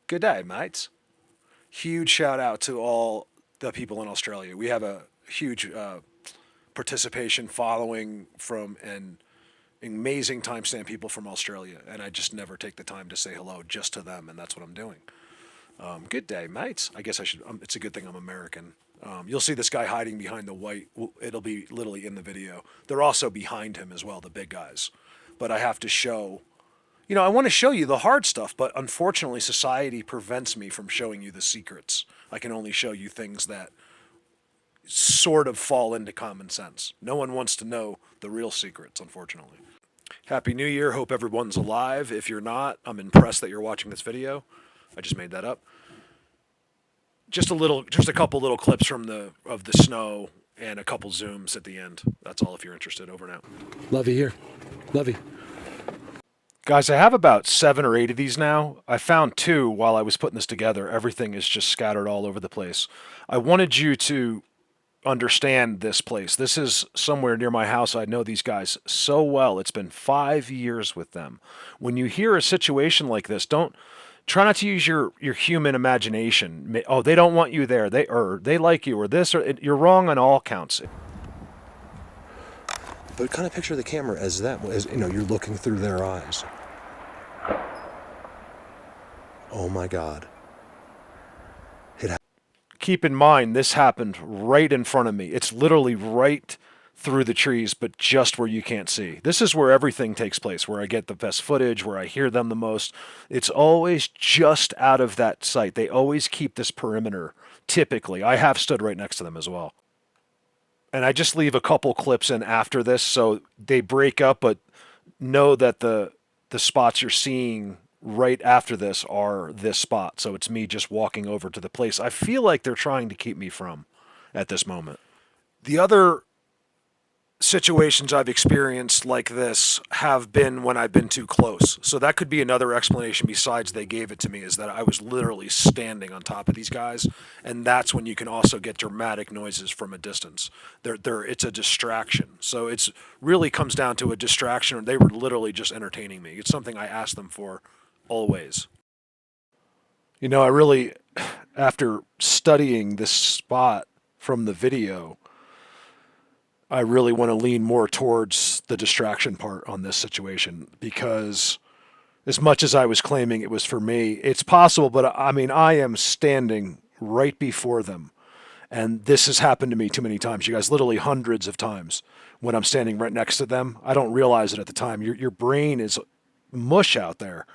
Good day, mates. Huge shout out to all the people in Australia. We have a huge participation following from an amazing timestamp people from Australia, and I just never take the time to say hello just to them, and that's what I'm doing. Good day, mates. I guess I should. It's a good thing I'm American. You'll see this guy hiding behind the white. It'll be literally in the video. They're also behind him as well, the big guys. But I have to show. I want to show you the hard stuff, but unfortunately, society prevents me from showing you the secrets. I can only show you things that sort of fall into common sense. No one wants to know the real secrets, unfortunately. Happy New Year. Hope everyone's alive. If you're not, I'm impressed that you're watching this video. I just made that up. Just a couple little clips from the snow and a couple zooms at the end. That's all if you're interested. Over now. Love you here. Love you. Guys, I have about 7 or 8 of these now. I found 2 while I was putting this together. Everything is just scattered all over the place. I wanted you to understand this place. This is somewhere near my house. I know these guys so well. It's been 5 years with them. When you hear a situation like this, don't try not to use your human imagination. Oh, they don't want you there. They like you or this or you're wrong on all counts. But kind of picture the camera as that, as you're looking through their eyes. Oh my God. Keep in mind, this happened right in front of me. It's literally right through the trees, but just where you can't see. This is where everything takes place, where I get the best footage, where I hear them the most. It's always just out of that sight. They always keep this perimeter, typically. I have stood right next to them as well. And I just leave a couple clips in after this so they break up, but know that the spots you're seeing right after this are this spot. So it's me just walking over to the place I feel like they're trying to keep me from at this moment. The other situations I've experienced like this have been when I've been too close. So that could be another explanation besides they gave it to me, is that I was literally standing on top of these guys, and that's when you can also get dramatic noises from a distance. It's a distraction. So it's really comes down to a distraction. They were literally just entertaining me. It's something I asked them for always. I really, after studying this spot from the video, I really want to lean more towards the distraction part on this situation, because as much as I was claiming it was for me, it's possible, but I mean, I am standing right before them. And this has happened to me too many times, you guys, literally hundreds of times when I'm standing right next to them. I don't realize it at the time. Your brain is mush out there.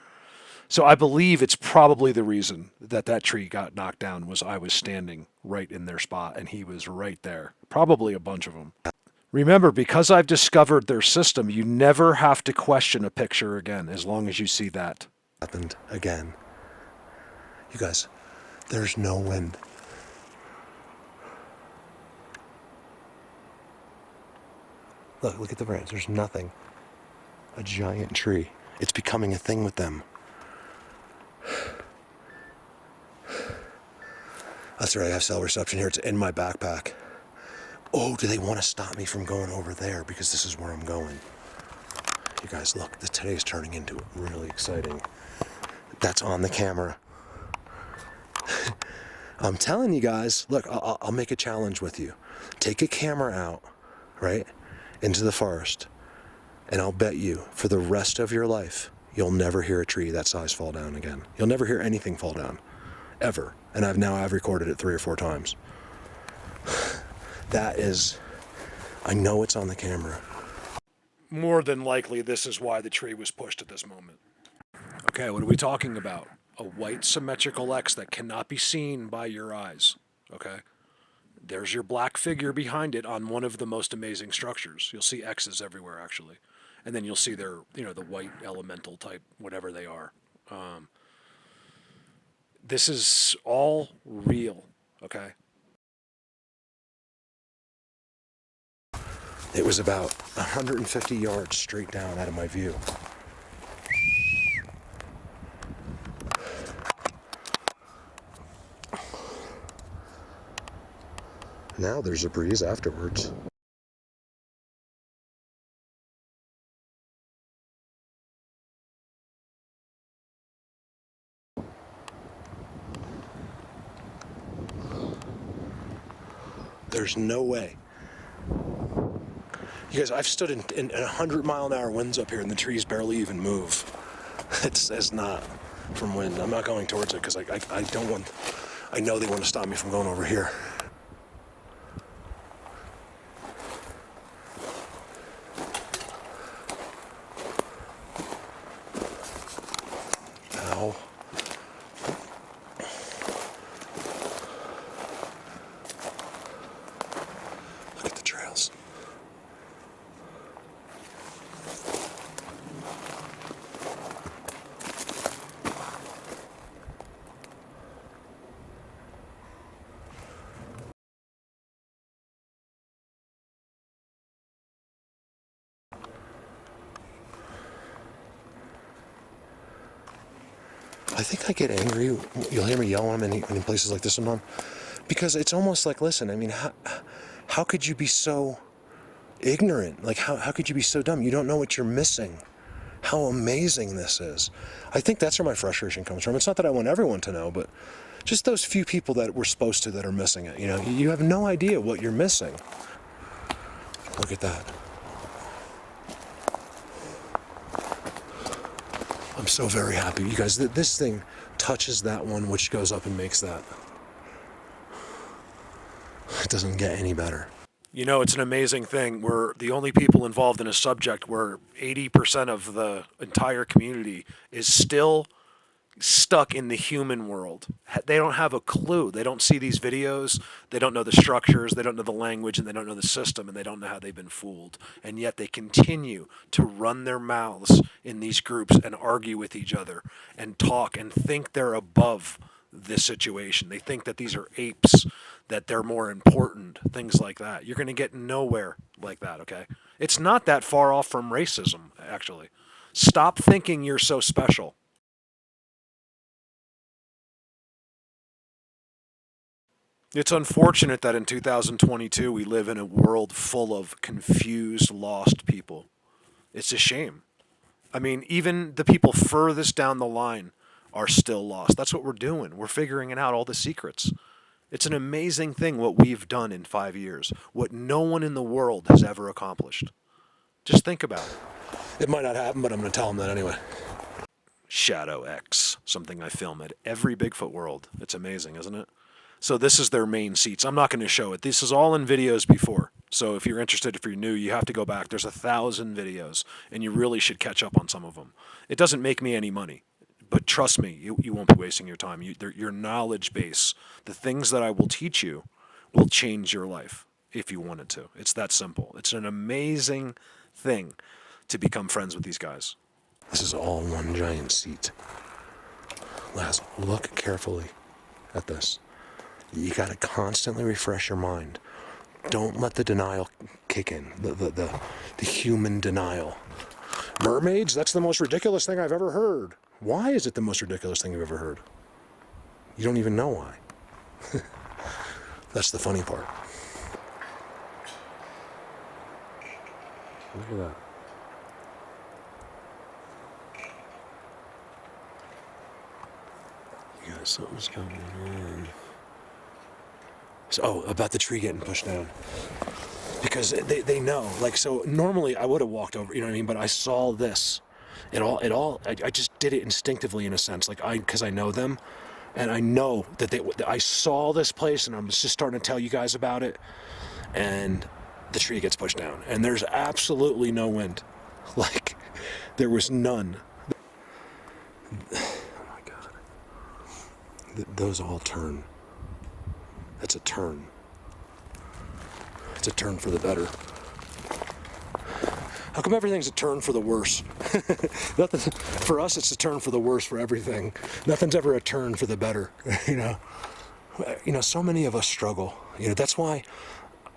So I believe it's probably the reason that that tree got knocked down was I was standing right in their spot and he was right there. Probably a bunch of them. Remember, because I've discovered their system, you never have to question a picture again as long as you see that. Happened again. You guys, there's no wind. Look at the branch. There's nothing. A giant tree. It's becoming a thing with them. That's right, I have cell reception here. It's in my backpack. Oh, do they want to stop me from going over there because this is where I'm going? You guys, look, today's turning into really exciting. That's on the camera. I'm telling you guys, look, I'll make a challenge with you. Take a camera out, right, into the forest, and I'll bet you for the rest of your life, you'll never hear a tree that size fall down again. You'll never hear anything fall down, ever. And I've recorded it 3 or 4 times. That is, I know it's on the camera. More than likely, this is why the tree was pushed at this moment. Okay, what are we talking about? A white symmetrical X that cannot be seen by your eyes. Okay? There's your black figure behind it on one of the most amazing structures. You'll see X's everywhere, actually. And then you'll see their, the white elemental type, whatever they are. This is all real, okay? It was about 150 yards straight down out of my view. Now there's a breeze afterwards. There's no way. You guys, I've stood in 100-mile-an-hour winds up here, and the trees barely even move. It's not from wind. I'm not going towards it because I don't want. I know they want to stop me from going over here. Ow. Look at the trails. I think I get angry. You'll hear me yell when I'm in places like this sometimes. Because it's almost like, listen, I mean, how could you be so ignorant? Like, how could you be so dumb? You don't know what you're missing. How amazing this is. I think that's where my frustration comes from. It's not that I want everyone to know, but just those few people that we're supposed to that are missing it. You know, you have no idea what you're missing. Look at that. I'm so very happy. You guys, this thing touches that one, which goes up and makes that. It doesn't get any better. You know, it's an amazing thing. We're the only people involved in a subject where 80% of the entire community is still stuck in the human world. They don't have a clue. They don't see these videos. They don't know the structures. They don't know the language, and they don't know the system, and they don't know how they've been fooled. And yet they continue to run their mouths in these groups and argue with each other and talk and think they're above this situation. They think that these are apes, that they're more important, things like that. You're going to get nowhere like that, okay? It's not that far off from racism, actually. Stop thinking you're so special. It's unfortunate that in 2022 we live in a world full of confused, lost people. It's a shame. I mean, even the people furthest down the line are still lost. That's what we're doing. We're figuring out all the secrets. It's an amazing thing what we've done in 5 years, what no one in the world has ever accomplished. Just think about it. It might not happen, but I'm going to tell them that anyway. Shadow X, something I film at every Bigfoot World. It's amazing, isn't it? So this is their main seats. I'm not going to show it. This is all in videos before. So if you're interested, if you're new, you have to go back. There's 1,000 videos, and you really should catch up on some of them. It doesn't make me any money, but trust me, you won't be wasting your time. Your knowledge base, the things that I will teach you, will change your life if you wanted to. It's that simple. It's an amazing thing to become friends with these guys. This is all one giant seat. Last, look carefully at this. You got to constantly refresh your mind. Don't let the denial kick in. The human denial. Mermaids? That's the most ridiculous thing I've ever heard. Why is it the most ridiculous thing you've ever heard? You don't even know why. That's the funny part. Look at that. Yeah, something's going on. So, about the tree getting pushed down. Because they know. Like, so normally I would have walked over, you know what I mean? But I saw this. I just did it instinctively in a sense. Like, because I know them. And I know that I saw this place, and I'm just starting to tell you guys about it. And the tree gets pushed down. And there's absolutely no wind. Like, there was none. Oh my God. Those all turn. That's a turn. It's a turn for the better. How come everything's a turn for the worse? Nothing, for us, it's a turn for the worse for everything. Nothing's ever a turn for the better. You know, so many of us struggle. You know, that's why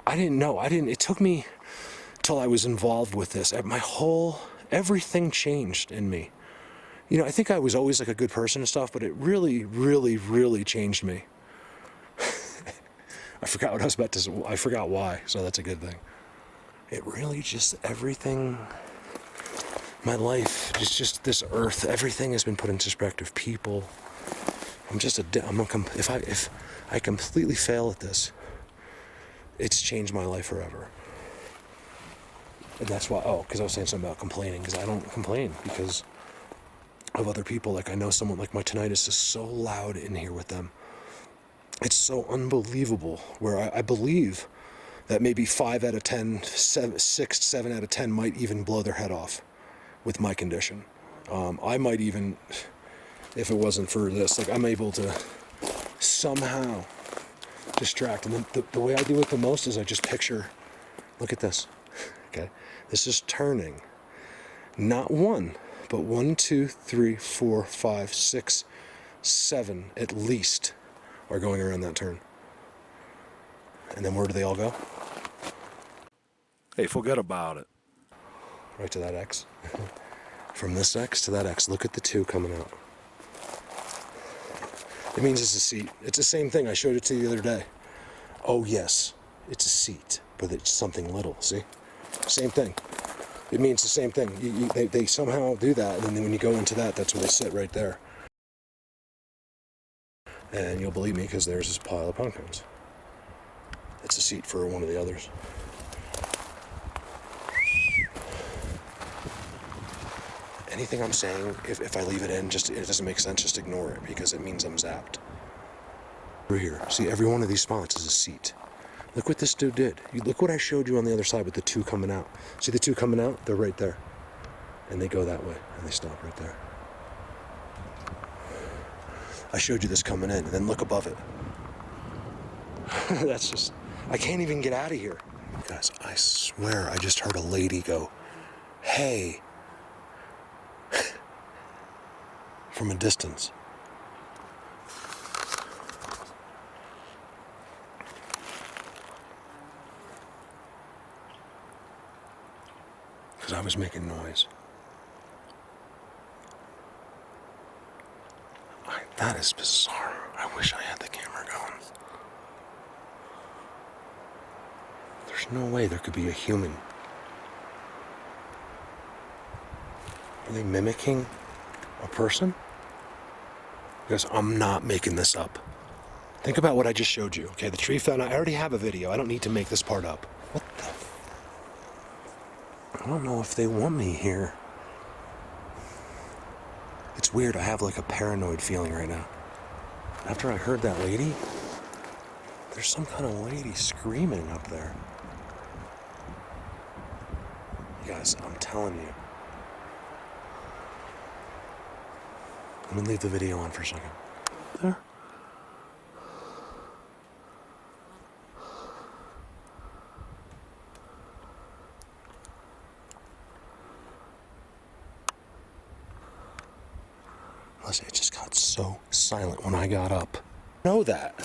I didn't know. It took me till I was involved with this. Everything changed in me. You know, I think I was always like a good person and stuff, but it really, really, really changed me. I forgot what I was about to say. I forgot why, so that's a good thing. It really just, everything, my life, just this earth, everything has been put into perspective. People, if I completely fail at this, It's changed my life forever. And that's why, because I was saying something about complaining, because I don't complain because of other people. Like, I know someone, like, my tinnitus is so loud in here with them. It's so unbelievable, where I believe that maybe 5 out of 10, 6, 7 out of 10 might even blow their head off with my condition. I might even, if it wasn't for this, like, I'm able to somehow distract. And the way I do it the most is I just picture, look at this, okay? This is turning, not one, but 1, 2, 3, 4, 5, 6, 7 at least are going around that turn. And then where do they all go? Hey, forget about it. Right to that X. From this X to that X, look at the 2 coming out. It means it's a seat. It's the same thing. I showed it to you the other day. Oh yes, it's a seat, but it's something little, see? Same thing. It means the same thing. They somehow do that, and then when you go into that, that's where they sit right there. And you'll believe me, because there's this pile of pumpkins. It's a seat for one of the others. Anything I'm saying, if I leave it in, just it doesn't make sense, just ignore it, because it means I'm zapped. Over here, see, every one of these spots is a seat. Look what this dude did. Look what I showed you on the other side with the 2 coming out. See the 2 coming out? They're right there. And they go that way, and they stop right there. I showed you this coming in, and then look above it. That's just, I can't even get out of here. Guys, I swear I just heard a lady go, hey, from a distance. Because I was making noise. That is bizarre. I wish I had the camera going. There's no way there could be a human. Are they mimicking a person? Because I'm not making this up. Think about what I just showed you. Okay, the tree found. I already have a video. I don't need to make this part up. What the? I don't know if they want me here. It's weird. I have like a paranoid feeling right now. After I heard that lady, there's some kind of lady screaming up there. You guys, I'm telling you. Let me leave the video on for a second. There. Listen, it just got so silent when I got up. Know that.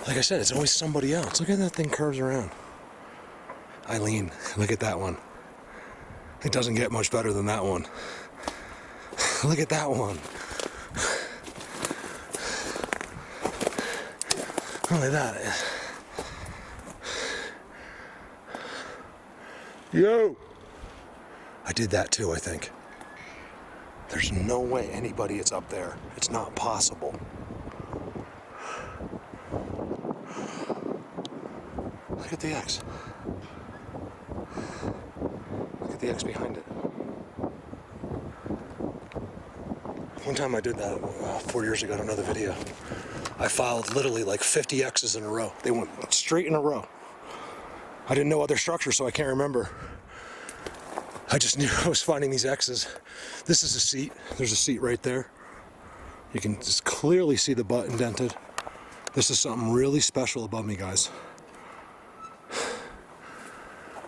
Like I said, it's always somebody else. Look at that thing curves around. Eileen, look at that one. It doesn't get much better than that one. Look at that one. Look at that. Yo! I did that too, I think. There's no way anybody is up there. It's not possible. Look at the X. Look at the X behind it. One time I did that 4 years ago on another video. I filed literally like 50 X's in a row. They went straight in a row. I didn't know other structures, so I can't remember. I just knew I was finding these X's. This is a seat. There's a seat right there. You can just clearly see the butt indented. This is something really special above me, guys.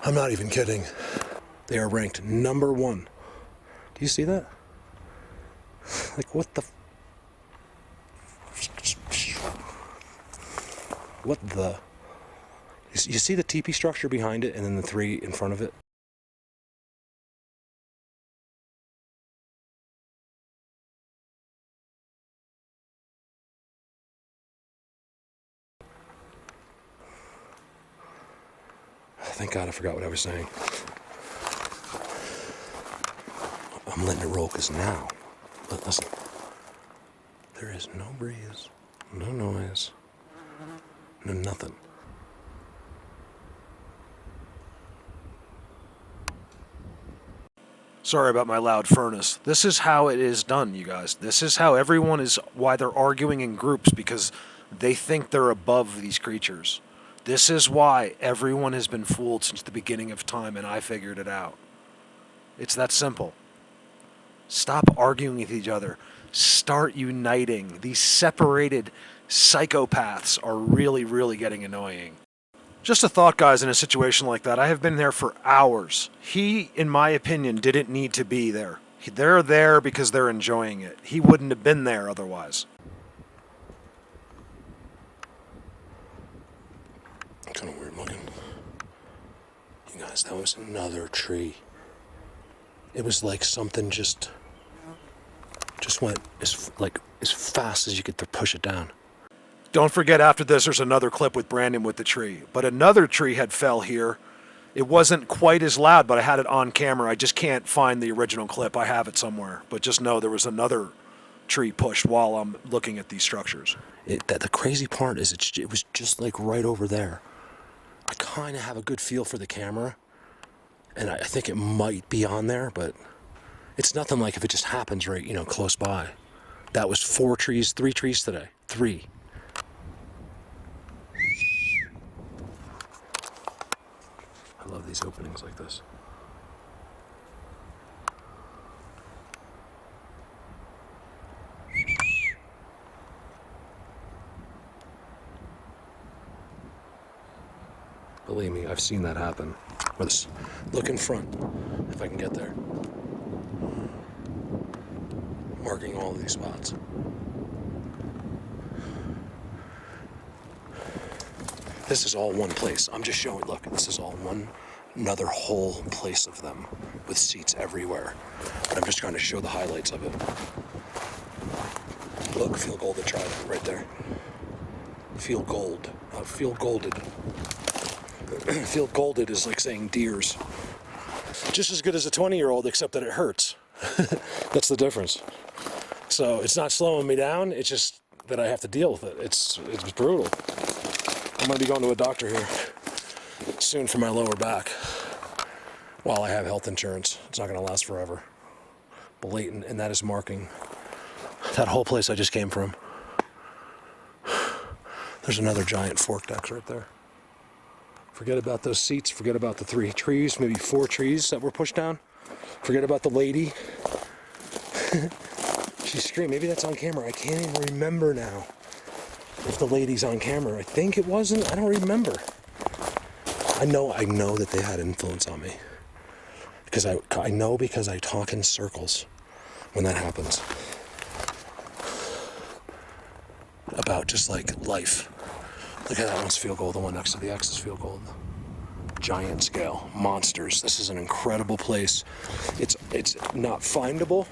I'm not even kidding. They are ranked #1. Do you see that? Like, what the? What the? You see the teepee structure behind it and then the 3 in front of it? Thank God I forgot what I was saying. I'm letting it roll because now, listen, there is no breeze, no noise, no nothing. Sorry about my loud furnace. This is how it is done, you guys. This is how everyone is, why they're arguing in groups, because they think they're above these creatures. This is why everyone has been fooled since the beginning of time, and I figured it out. It's that simple. Stop arguing with each other. Start uniting. These separated psychopaths are really, really getting annoying. Just a thought, guys, in a situation like that. I have been there for hours. He, in my opinion, didn't need to be there. They're there because they're enjoying it. He wouldn't have been there otherwise. Kind of weird looking. You guys, that was another tree. It was like something just went as fast as you could push it down. Don't forget, after this, there's another clip with Brandon with the tree. But another tree had fell here. It wasn't quite as loud, but I had it on camera. I just can't find the original clip. I have it somewhere. But just know there was another tree pushed while I'm looking at these structures. The crazy part is it was just like right over there. I kind of have a good feel for the camera, and I think it might be on there, but it's nothing like if it just happens right, close by. That was 3 trees today. 3. I love these openings like this. Believe me, I've seen that happen. Look in front, if I can get there. Marking all of these spots. This is all one place. I'm just showing, look, this is all another whole place of them with seats everywhere. And I'm just trying to show the highlights of it. Look, feel golded trident right there. Feel gold. Feel golded. Feel golded is like saying deers. Just as good as a 20-year-old, except that it hurts. That's the difference. So it's not slowing me down, it's just that I have to deal with it. It's brutal. I'm gonna be going to a doctor here soon for my lower back. While I have health insurance, it's not gonna last forever. Blatant, and that is marking that whole place I just came from. There's another giant forked X right there. Forget about those seats, forget about the 3 trees, maybe 4 trees that were pushed down. Forget about the lady. She screamed, maybe that's on camera, I can't even remember now. If the lady's on camera, I think it wasn't, I don't remember. I know that they had influence on me. Because I know because I talk in circles when that happens. About just like life. Look at that one's field goal, the one next to the X is field goal. Giant scale, monsters. This is an incredible place. It's not findable.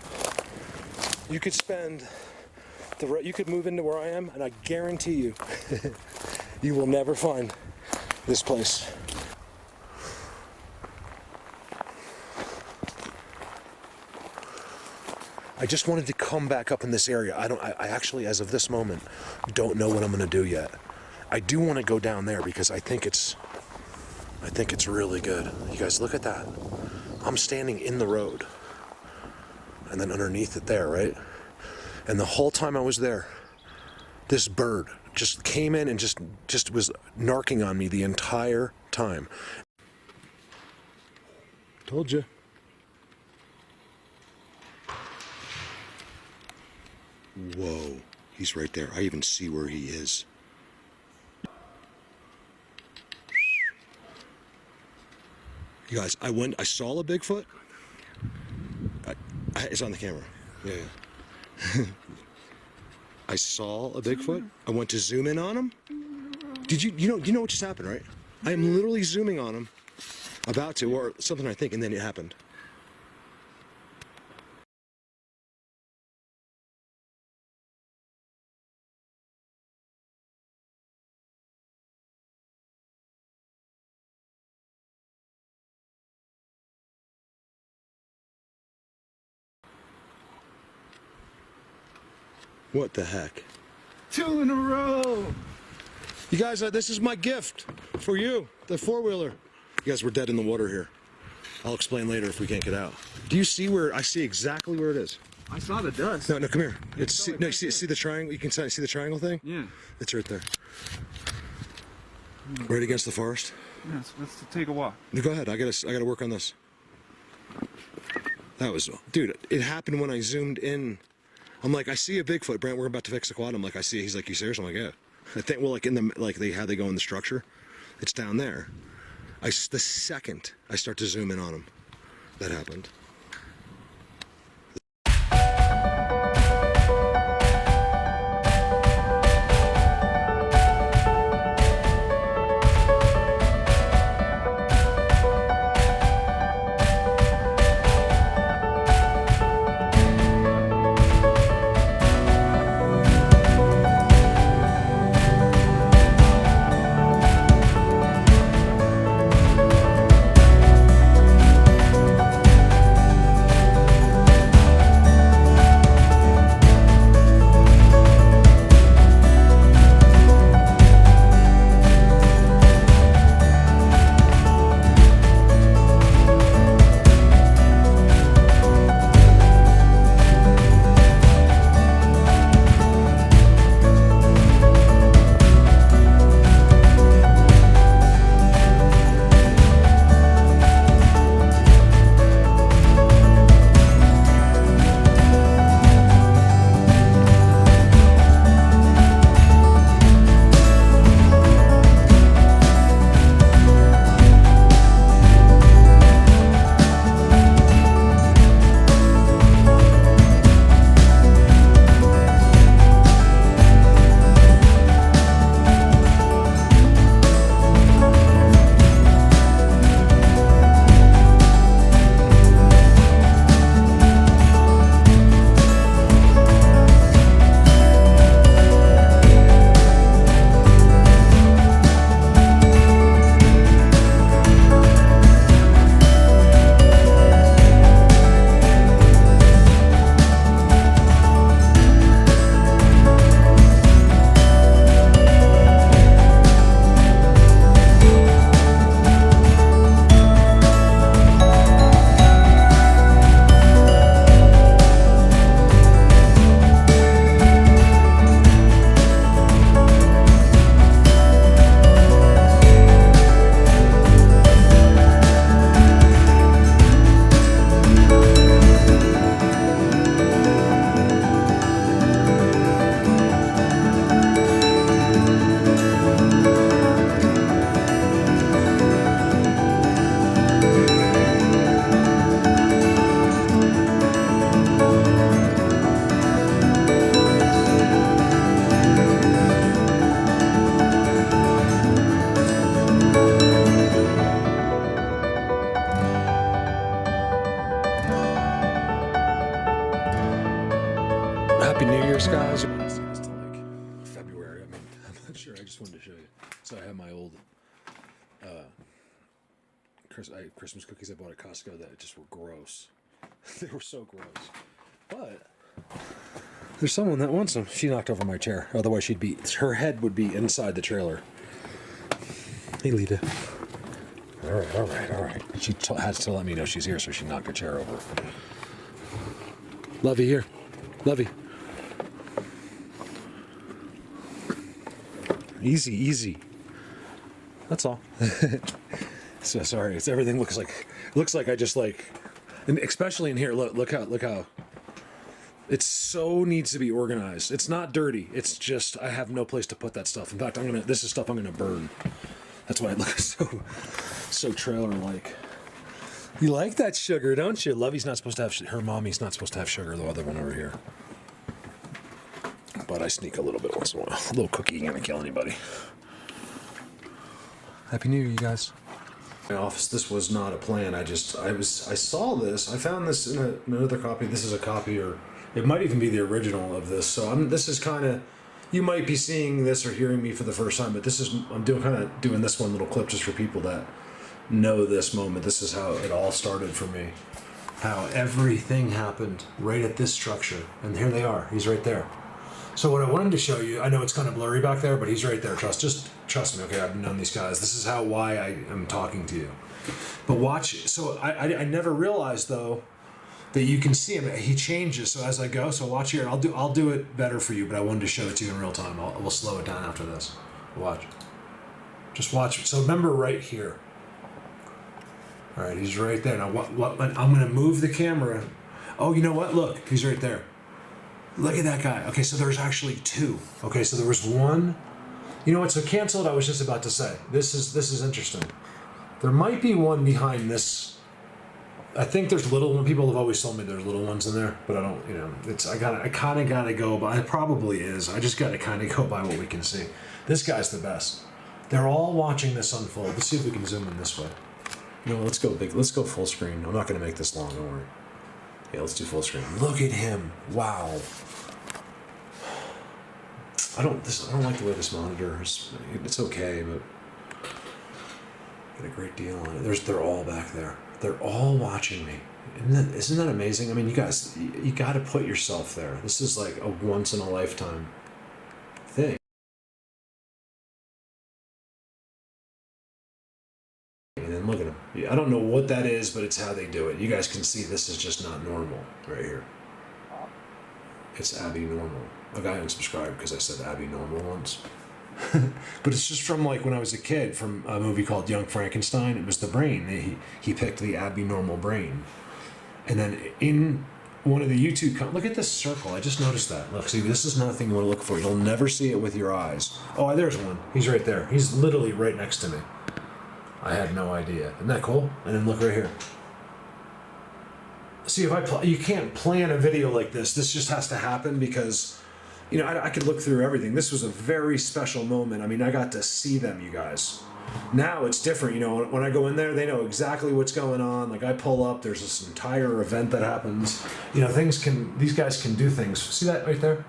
You could spend you could move into where I am, and I guarantee you, you will never find this place. I just wanted to come back up in this area. I actually, as of this moment, don't know what I'm gonna do yet. I do want to go down there because I think it's really good. You guys, look at that. I'm standing in the road, and then underneath it there, right? And the whole time I was there, this bird just came in and just was narking on me the entire time. Told you. Whoa, he's right there. I even see where he is. You guys, I saw a Bigfoot. It's on the camera. Yeah. I saw a Bigfoot. I went to zoom in on him. Did you know what just happened, right? I am literally zooming on him, about to, or something I think, and then it happened. What the heck? 2 in a row! You guys, this is my gift for you, the 4-wheeler. You guys, we're dead in the water here. I'll explain later if we can't get out. Do you see where, I see exactly where it is. I saw the dust. No, come here. See the triangle? You can see the triangle thing? Yeah. It's right there. Right against the forest. Yeah, let's take a walk. No, go ahead. I gotta work on this. That was, dude, it happened when I zoomed in. I'm like, I see a Bigfoot, Brent, we're about to fix the quad. I'm like, I see it. He's like, you serious? I'm like, yeah. I think, well, like how they go in the structure, it's down there. The second I start to zoom in on him, that happened. Happy New Year's, guys. I've seen this till like February. I mean, I'm not sure. I just wanted to show you. So I have my old Christmas cookies I bought at Costco that just were gross. They were so gross. But there's someone that wants them. She knocked over my chair. Otherwise, her head would be inside the trailer. Hey, Lita. All right. She has to let me know she's here, so she knocked her chair over. Lovey, here. Lovey. Easy. That's all. So sorry. Everything looks like I just like, and especially in here. Look how. It so needs to be organized. It's not dirty. It's just I have no place to put that stuff. In fact, this is stuff I'm gonna burn. That's why it looks so trailer-like. You like that sugar, don't you? Lovey's not supposed to have her mommy's not supposed to have sugar. The other one over here. But I sneak a little bit once in a while. A little cookie ain't gonna kill anybody. Happy New Year, you guys. My office. This was not a plan. I saw this. I found this in another copy. This is a copy, or it might even be the original of this. So this is kind of. You might be seeing this or hearing me for the first time, but I'm doing this one little clip just for people that know this moment. This is how it all started for me. How everything happened right at this structure. And here they are. He's right there. So what I wanted to show you, I know it's kind of blurry back there, but he's right there. Just trust me, okay? I've known these guys. This is why I am talking to you. But watch. So I never realized though that you can see him. He changes. So as I go, so watch here. I'll do it better for you, but I wanted to show it to you in real time. We'll slow it down after this. Watch. Just watch. So remember right here. All right, he's right there. Now what I'm going to move the camera. Oh, you know what? Look, he's right there. Look at that guy. Okay, so there's actually two. Okay, so there was one. You know what? So canceled. I was just about to say. This is interesting. There might be one behind this. I think there's little one. People have always told me there's little ones in there, but I don't. You know, I kind of gotta go by. It probably is. I just gotta kind of go by what we can see. This guy's the best. They're all watching this unfold. Let's see if we can zoom in this way. You know, let's go big. Let's go full screen. I'm not gonna make this long. Don't worry. Yeah, let's do full screen. Look at him. Wow. I don't like the way this monitor is. It's okay, but get a great deal on it. They're all back there. They're all watching me. Isn't that amazing? I mean, you guys, you got to put yourself there. This is like a once in a lifetime thing. And then look at them. I don't know what that is, but it's how they do it. You guys can see this is just not normal right here. It's Abby Normal. A guy unsubscribed because I said Abby Normal once. But it's just from like when I was a kid, from a movie called Young Frankenstein. It was the brain. He picked the Abby Normal brain. And then in one of the YouTube look at this circle. I just noticed that. Look, see, this is another thing you want to look for. You'll never see it with your eyes. Oh, there's one. He's right there. He's literally right next to me. I had no idea. Isn't that cool? And then look right here. See, if you can't plan a video like this. This just has to happen because, you know, I could look through everything. This was a very special moment. I mean, I got to see them, you guys. Now it's different, you know. When I go in there, they know exactly what's going on. Like I pull up, there's this entire event that happens. You know, these guys can do things. See that right there?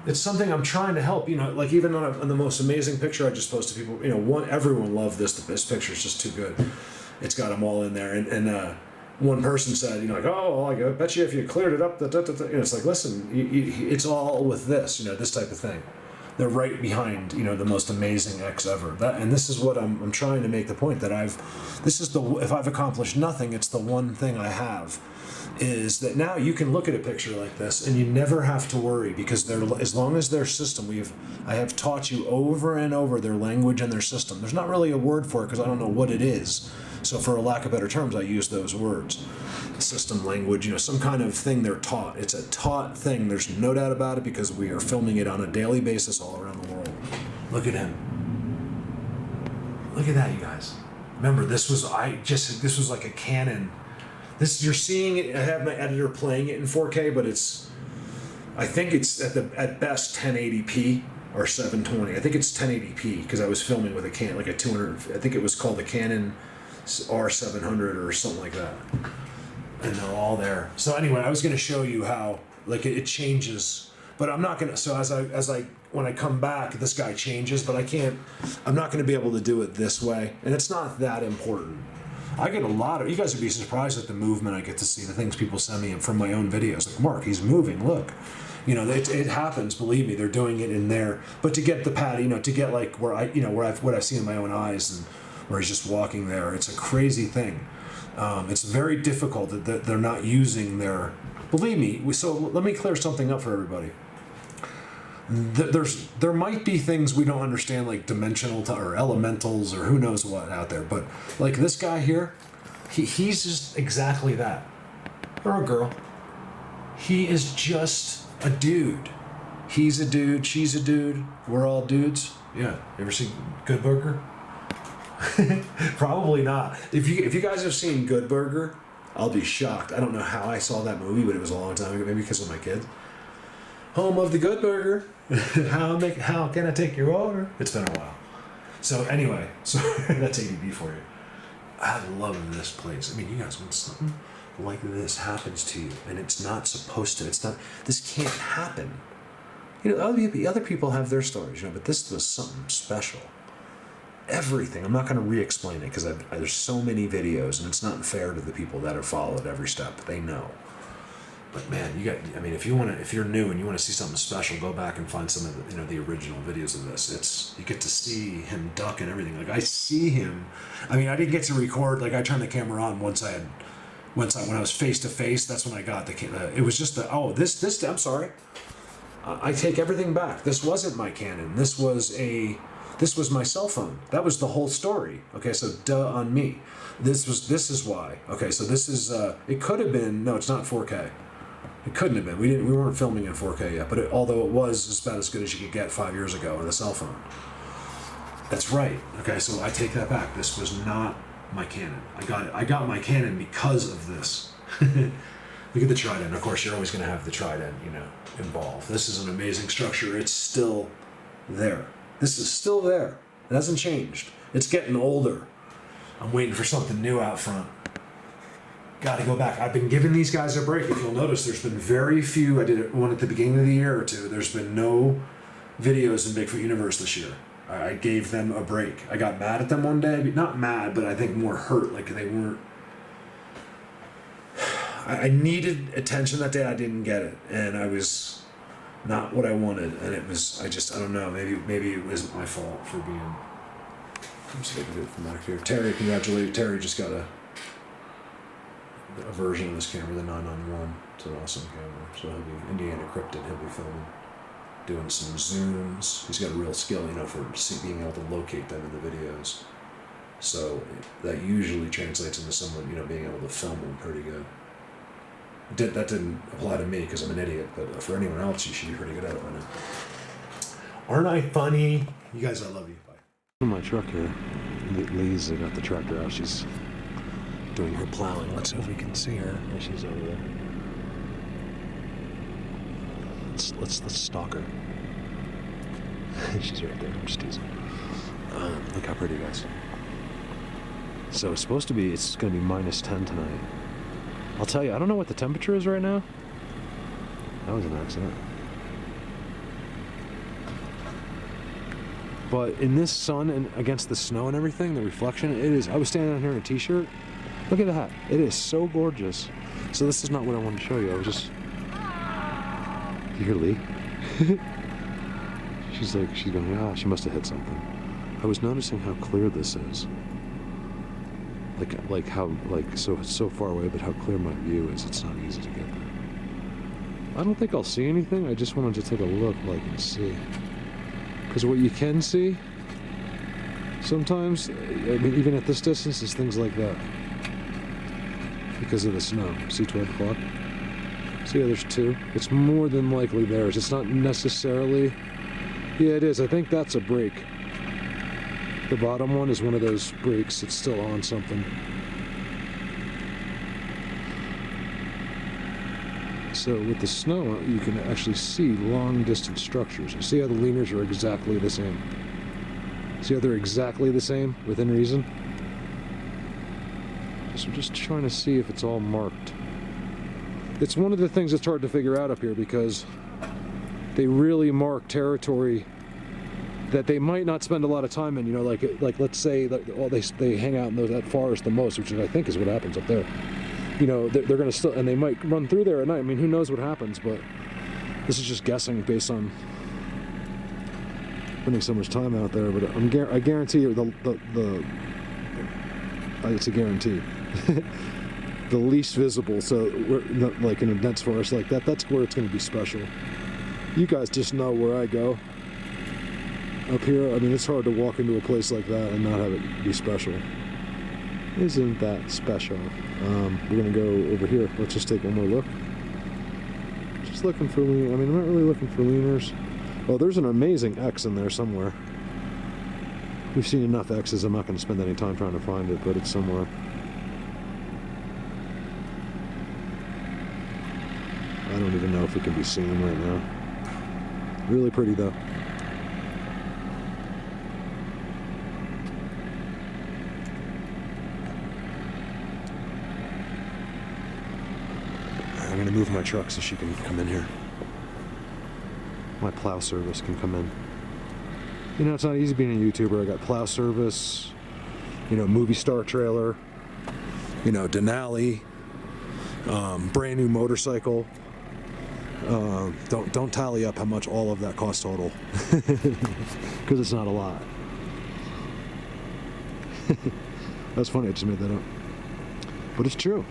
It's something I'm trying to help. You know, like even on the most amazing picture I just posted, people, you know, everyone loved this. This picture is just too good. It's got them all in there, and one person said, you know, like, oh, well, I bet you if you cleared it up, you know, it's like, listen, it's all with this, you know, this type of thing. They're right behind, you know, the most amazing X ever. And this is what I'm trying to make the point that if I've accomplished nothing, it's the one thing I have, is that now you can look at a picture like this and you never have to worry because as long as their system, I have taught you over and over their language and their system. There's not really a word for it because I don't know what it is. So for a lack of better terms, I use those words. System, language, you know, some kind of thing they're taught. It's a taught thing. There's no doubt about it because we are filming it on a daily basis all around the world. Look at him. Look at that, you guys. Remember, this was like a Canon. You're seeing it. I have my editor playing it in 4K, but I think it's at best 1080p or 720. I think it's 1080p because I was filming with a Canon, like a 200. I think it was called the Canon R700 or something like that. And they're all there. So anyway, I was going to show you how like it changes, but I'm not going to. So when I come back, this guy changes, but I'm not going to be able to do it this way, and it's not that important. I get you guys would be surprised at the movement I get to see, the things people send me from my own videos. Like, Mark, he's moving, look. You know, it happens, believe me, they're doing it in there. But to get the pad, you know, to get like what I've seen in my own eyes and where he's just walking there, it's a crazy thing. It's very difficult that they're not using their, believe me, so let me clear something up for everybody. There might be things we don't understand, like dimensional or elementals or who knows what out there, but like this guy here, he's just exactly that. Or a girl. He is just a dude. He's a dude, she's a dude, we're all dudes. Yeah, you ever seen Good Burger? Probably not. If you guys have seen Good Burger, I'll be shocked. I don't know how I saw that movie, but it was a long time ago, maybe because of my kids. Home of the Good Burger. How can I take your order? It's been a while. So anyway, that's ADB for you. I love this place. I mean, you guys, when something like this happens to you, and it's not supposed to, this can't happen. You know, other people have their stories, you know, but this was something special. Everything. I'm not going to re-explain it because there's so many videos, and it's not fair to the people that have followed every step. They know. But man, I mean, if you're new and you want to see something special, go back and find some of the original videos of this. You get to see him duck and everything. Like I see him. I mean, I didn't get to record. Like I turned the camera on when I was face to face. That's when I got the camera. It was just this. I'm sorry. I take everything back. This wasn't my Canon. This was my cell phone. That was the whole story. Okay, so duh on me. This is why. Okay, so this is it could have been, no, it's not 4K. It couldn't have been. We weren't filming in 4K yet, but although it was about as good as you could get 5 years ago with a cell phone. That's right. Okay, so I take that back. This was not my Canon. I got my Canon because of this. Look at the trident. Of course, you're always going to have the trident, involved. This is an amazing structure. It's still there. This is still there. It hasn't changed. It's getting older. I'm waiting for something new out front. Got to go back. I've been giving these guys a break. If you'll notice, there's been very few. I did one at the beginning of the year or two. There's been no videos in Bigfoot Universe this year. I gave them a break. I got mad at them one day. Not mad, but I think more hurt. Like they weren't... I needed attention that day. I didn't get it. And I was not what I wanted. And it was... I don't know. Maybe it wasn't my fault for being... Let me see if I can do it from back here. Terry, congratulations. Terry just got a version of this camera, the 991. It's an awesome camera. So he'll be Indiana Cryptid. He'll be filming, doing some zooms. He's got a real skill, for being able to locate them in the videos. So that usually translates into someone, being able to film them pretty good. That didn't apply to me because I'm an idiot, but for anyone else, you should be pretty good at it by now. Aren't I funny? You guys, I love you. In my truck here, Lee's got the tractor out. She's doing her plowing. Let's see if we can see her. Yeah, she's over there. Let's stalk her. She's right there. I'm just teasing. Look how pretty, guys. So it's going to be -10 tonight. I'll tell you, I don't know what the temperature is right now. That was an accident. But in this sun and against the snow and everything, the reflection, it is... I was standing out here in a t-shirt. Look at that. It is so gorgeous. So this is not what I wanted to show you. I was just... You hear Lee? She's going, she must have hit something. I was noticing how clear this is. It's so far away, but how clear my view is. It's not easy to get there. I don't think I'll see anything. I just wanted to take a look, and see. Because what you can see, sometimes, even at this distance, is things like that. Because of the snow. See 12 o'clock? See, there's two. It's more than likely theirs. It's not necessarily... Yeah, it is. I think that's a break. The bottom one is one of those breaks. It's still on something. So with the snow, you can actually see long-distance structures. You see how the leaners are exactly the same? See how they're exactly the same within reason? So I'm just trying to see if it's all marked. It's one of the things that's hard to figure out up here because they really mark territory that they might not spend a lot of time in. Like let's say that they hang out in that forest the most, which I think is what happens up there. They're going to still, and they might run through there at night. I mean, who knows what happens, but this is just guessing based on spending so much time out there. But I guarantee you, it's a guarantee. The least visible, so like in a dense forest like that, that's where it's going to be special. You guys just know where I go. Up here, I mean, it's hard to walk into a place like that and not have it be special. Isn't that special? We're gonna go over here. Let's just take one more look. Just looking for lean. I mean, I'm not really looking for leaners. Oh, there's an amazing X in there somewhere. We've seen enough X's. I'm not going to spend any time trying to find it, but it's somewhere. I don't even know if it can be seen right now. Really pretty though. I'm going to move my truck so she can come in here. My plow service can come in. It's not easy being a YouTuber. I got plow service, movie star trailer, Denali, Brand new motorcycle. Don't tally up how much all of that cost total, because it's not a lot. That's funny, I just made that up. But it's true.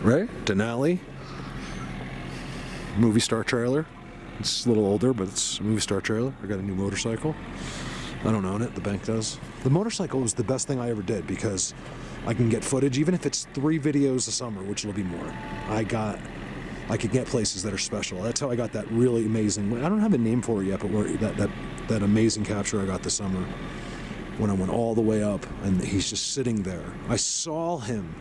Right? Denali. Movie star trailer. It's a little older, but it's a movie star trailer. I got a new motorcycle. I don't own it, the bank does. The motorcycle was the best thing I ever did because I can get footage, even if it's 3 videos a summer, which will be more. I could get places that are special. That's how I got that really amazing, I don't have a name for it yet, but that amazing capture I got this summer when I went all the way up and he's just sitting there. I saw him.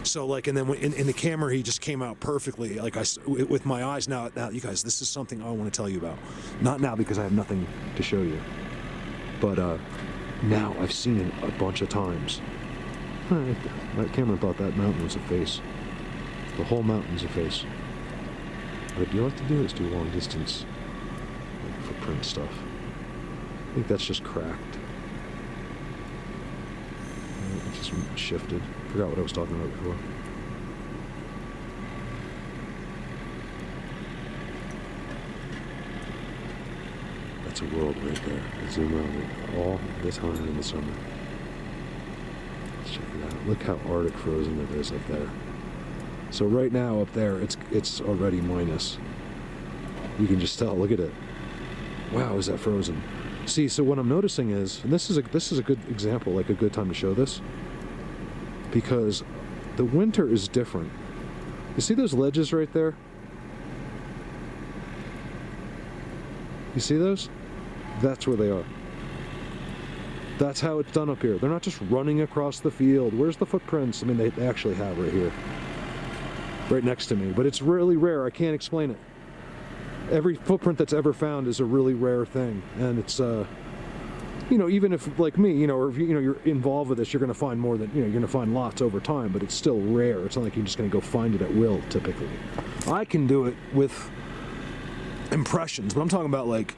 So like, and then in the camera, he just came out perfectly. Like with my eyes now, you guys, this is something I want to tell you about. Not now because I have nothing to show you, but now I've seen it a bunch of times. That camera thought that mountain was a face. The whole mountain's a face. What you like to do is do long distance like footprint stuff. I think that's just cracked. It just shifted. Forgot what I was talking about before. That's a world right there. I zoom out it all the time in the summer. Let's check it out. Look how Arctic frozen it is up there. So right now up there, it's already minus. You can just tell. Look at it. Wow, is that frozen? See, so what I'm noticing is, and this is a good example, like a good time to show this, because the winter is different. You see those ledges right there? You see those? That's where they are. That's how it's done up here. They're not just running across the field. Where's the footprints? I mean, they actually have right here. Right next to me, but it's really rare. I can't explain it. Every footprint that's ever found is a really rare thing, and it's even if like me, or if you're involved with this, you're going to find more than you're going to find lots over time, but it's still rare. It's not like you're just going to go find it at will. Typically, I can do it with impressions, but I'm talking about like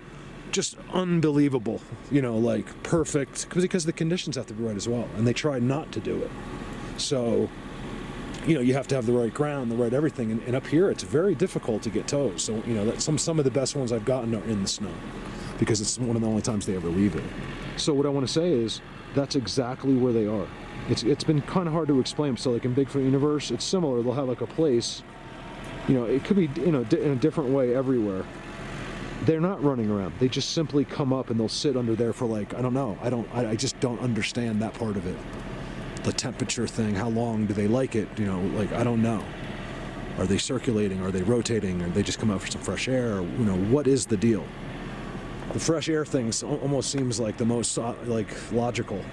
just unbelievable, like perfect, because the conditions have to be right as well, and they try not to do it. So. You have to have the right ground, the right everything, and up here it's very difficult to get tows. So that some of the best ones I've gotten are in the snow, because it's one of the only times they ever leave it. So what I want to say is that's exactly where they are. It's been kind of hard to explain. So like in Bigfoot universe, it's similar. They'll have like a place. It could be in a different way everywhere. They're not running around. They just simply come up and they'll sit under there for like I don't know. I just don't understand that part of it. The temperature thing, how long do they like it? Like I don't know. Are they circulating? Are they rotating? Or they just come out for some fresh air? Or, what is the deal? The fresh air thing almost seems like the most logical.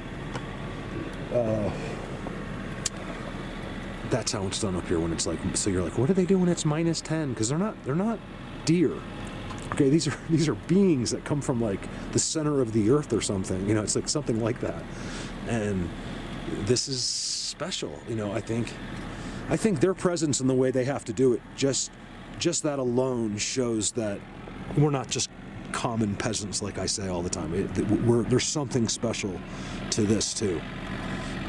That's how it's done up here when it's like. So you're like, what do they do when it's minus 10? Because they're not deer. Okay, these are beings that come from like the center of the earth or something. It's like something like that, and. This is special, I think their presence and the way they have to do it, just that alone shows that we're not just common peasants, like I say all the time. There's something special to this too,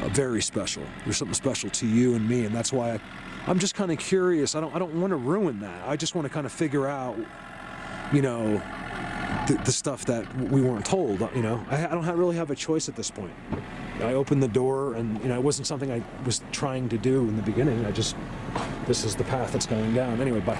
very special. There's something special to you and me, and that's why I'm just kind of curious. I don't want to ruin that. I just want to kind of figure out, the stuff that we weren't told. I don't really have a choice at this point. I opened the door, and it wasn't something I was trying to do in the beginning. This is the path that's going down. Anyway, bye.